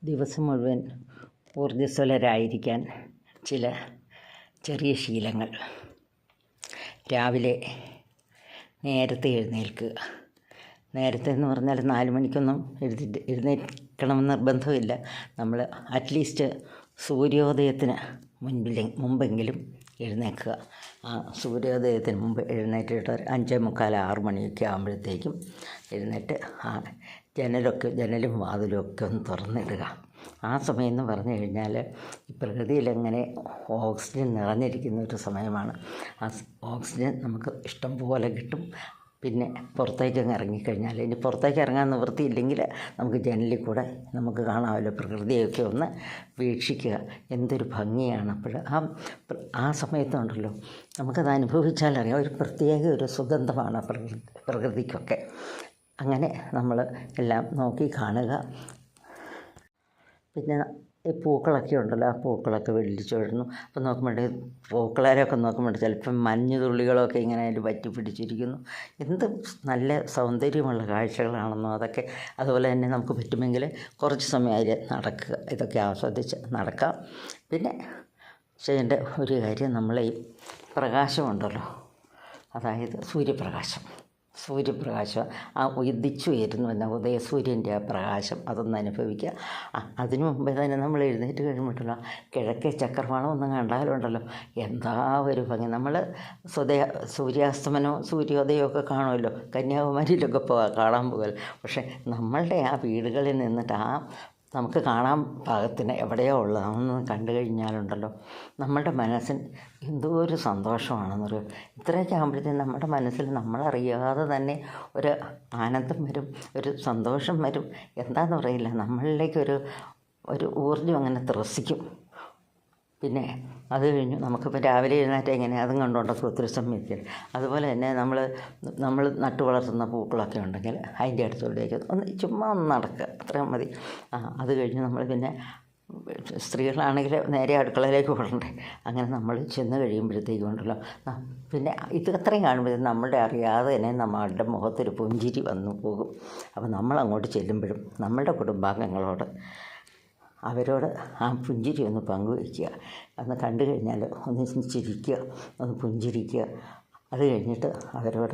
ദിവസം മുഴുവൻ ഊർജ്ജസ്വലരായിരിക്കാൻ ചില ചെറിയ ശീലങ്ങൾ. രാവിലെ നേരത്തെ എഴുന്നേൽക്കുക. നേരത്തെ എന്ന് പറഞ്ഞാൽ 4 മണിക്കൊന്നും എഴുന്നേൽക്കണമെന്ന് നിർബന്ധമില്ല. നമ്മൾ അറ്റ്ലീസ്റ്റ് സൂര്യോദയത്തിന് മുമ്പെങ്കിലും എഴുന്നേൽക്കുക. ആ സൂര്യോദയത്തിന് മുമ്പ് എഴുന്നേറ്റിട്ട് ഒരു 5:45 6 മണിയൊക്കെ ആകുമ്പോഴത്തേക്കും എഴുന്നേറ്റ് ജനലും വാതിലും ഒക്കെ ഒന്ന് തുറന്നിടുക. ആ സമയം എന്ന് പറഞ്ഞു കഴിഞ്ഞാൽ ഈ പ്രകൃതിയിലെങ്ങനെ ഓക്സിജൻ നിറഞ്ഞിരിക്കുന്ന ഒരു സമയമാണ്. ആ ഓക്സിജൻ നമുക്ക് ഇഷ്ടം പോലെ കിട്ടും. പിന്നെ പുറത്തേക്കങ്ങ് ഇറങ്ങിക്കഴിഞ്ഞാൽ, ഇനി പുറത്തേക്ക് ഇറങ്ങാൻ നിവൃത്തിയില്ലെങ്കിൽ നമുക്ക് ജനലിൽ കൂടെ നമുക്ക് കാണാമല്ലോ, പ്രകൃതിയൊക്കെ ഒന്ന് വീക്ഷിക്കുക. എന്തൊരു ഭംഗിയാണ്. അപ്പോൾ ആ സമയത്തുണ്ടല്ലോ നമുക്കത് അനുഭവിച്ചാലറിയാം, ഒരു പ്രത്യേക ഒരു സുഗന്ധമാണ് പ്രകൃതിക്കൊക്കെ. അങ്ങനെ നമ്മൾ എല്ലാം നോക്കി കാണുക. പിന്നെ ഈ പൂക്കളൊക്കെ ഉണ്ടല്ലോ, ആ പൂക്കളൊക്കെ വെള്ളിച്ചു വിടുന്നു. അപ്പോൾ നോക്കുമ്പോഴേ പൂക്കളെയൊക്കെ നോക്കുമ്പോൾ ചിലപ്പം മഞ്ഞ് തുള്ളികളൊക്കെ ഇങ്ങനെ അതിൽ പറ്റി പിടിച്ചിരിക്കുന്നു. എന്ത് നല്ല സൗന്ദര്യമുള്ള കാഴ്ചകളാണെന്നോ അതൊക്കെ. അതുപോലെ തന്നെ നമുക്ക് പറ്റുമെങ്കിൽ കുറച്ച് സമയം അതിൽ നടക്കുക, ഇതൊക്കെ ആസ്വദിച്ച് നടക്കാം. പിന്നെ ചെയ്യേണ്ട ഒരു കാര്യം, നമ്മളെ ഈ പ്രകാശമുണ്ടല്ലോ, അതായത് സൂര്യപ്രകാശം ആ ഉദിച്ചുയരുന്നു എന്ന ഉദയസൂര്യൻ്റെ ആ പ്രകാശം അതൊന്ന് അനുഭവിക്കുക. അതിനു മുമ്പേ തന്നെ നമ്മൾ എഴുന്നേറ്റ് കഴിയുമ്പോഴല്ലോ കിഴക്കേ ചക്രവാളം ഒന്നും കണ്ടാലുണ്ടല്ലോ എന്താ ഒരു ഭംഗി. നമ്മൾ സൂര്യോദയമൊക്കെ കാണുമല്ലോ, കന്യാകുമാരിയിലൊക്കെ കാണാൻ പോകുമല്ലോ. പക്ഷേ നമ്മളുടെ ആ വീടുകളിൽ നിന്നിട്ട് നമുക്ക് കാണാൻ പാകത്തിന് എവിടെയോ ഉള്ളത് അതൊന്ന് കണ്ടു കഴിഞ്ഞാലുണ്ടല്ലോ നമ്മുടെ മനസ്സിന് എന്തോ ഒരു സന്തോഷമാണെന്നൊരു. ഇത്രയൊക്കെ ആകുമ്പോഴത്തേക്കും നമ്മുടെ മനസ്സിൽ നമ്മളറിയാതെ തന്നെ ഒരു ആനന്ദം വരും, ഒരു സന്തോഷം വരും. എന്താണെന്ന് പറയില്ല, നമ്മളിലേക്കൊരു ഊർജ്ജം അങ്ങനെ ത്രസിക്കും. പിന്നെ അത് കഴിഞ്ഞു നമുക്കിപ്പോൾ രാവിലെ എഴുന്നേറ്റ് എങ്ങനെ അതും കണ്ടുകൊണ്ടൊക്കെ ഒത്തിരി സമയത്തില്ല. അതുപോലെ തന്നെ നമ്മൾ നട്ടു വളർത്തുന്ന പൂക്കളൊക്കെ ഉണ്ടെങ്കിൽ അതിൻ്റെ അടുത്തോട്ടേക്ക് ചുമ്മാ ഒന്ന് നടക്കുക, അത്രയും മതി. അത് കഴിഞ്ഞ് നമ്മൾ പിന്നെ സ്ത്രീകളാണെങ്കിൽ നേരെ അടുക്കളയിലേക്ക് ഓടണ്ടേ. അങ്ങനെ നമ്മൾ ചെന്ന് കഴിയുമ്പോഴത്തേക്കും ഉണ്ടല്ലോ പിന്നെ ഇത് അത്രയും കാണുമ്പോഴത്തേക്കും നമ്മളുടെ അറിയാതെ തന്നെ നമ്മളുടെ മുഖത്തൊരു പുഞ്ചിരി വന്നു പോകും. അപ്പോൾ നമ്മൾ അങ്ങോട്ട് ചെല്ലുമ്പോഴും നമ്മളുടെ കുടുംബാംഗങ്ങളോട് അവരോട് ആ പുഞ്ചിരി ഒന്ന് പങ്കുവയ്ക്കുക. അന്ന് കണ്ടു കഴിഞ്ഞാൽ ഒന്ന് ചിരിക്കുക, ഒന്ന് പുഞ്ചിരിക്കുക. അത് കഴിഞ്ഞിട്ട് അവരോട്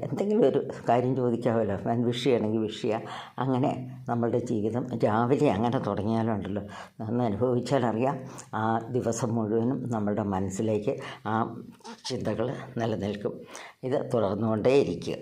എന്തെങ്കിലും ഒരു കാര്യം ചോദിക്കാമല്ലോ, വിഷ് ചെയ്യണമെങ്കിൽ വിഷ് ചെയ്യുക. അങ്ങനെ നമ്മളുടെ ജീവിതം രാവിലെ അങ്ങനെ തുടങ്ങിയാലുണ്ടല്ലോ നന്ന് അനുഭവിച്ചാലറിയാം ആ ദിവസം മുഴുവനും നമ്മളുടെ മനസ്സിലേക്ക് ആ ചിന്തകൾ നിലനിൽക്കും. ഇത് തുടർന്നുകൊണ്ടേയിരിക്കുക.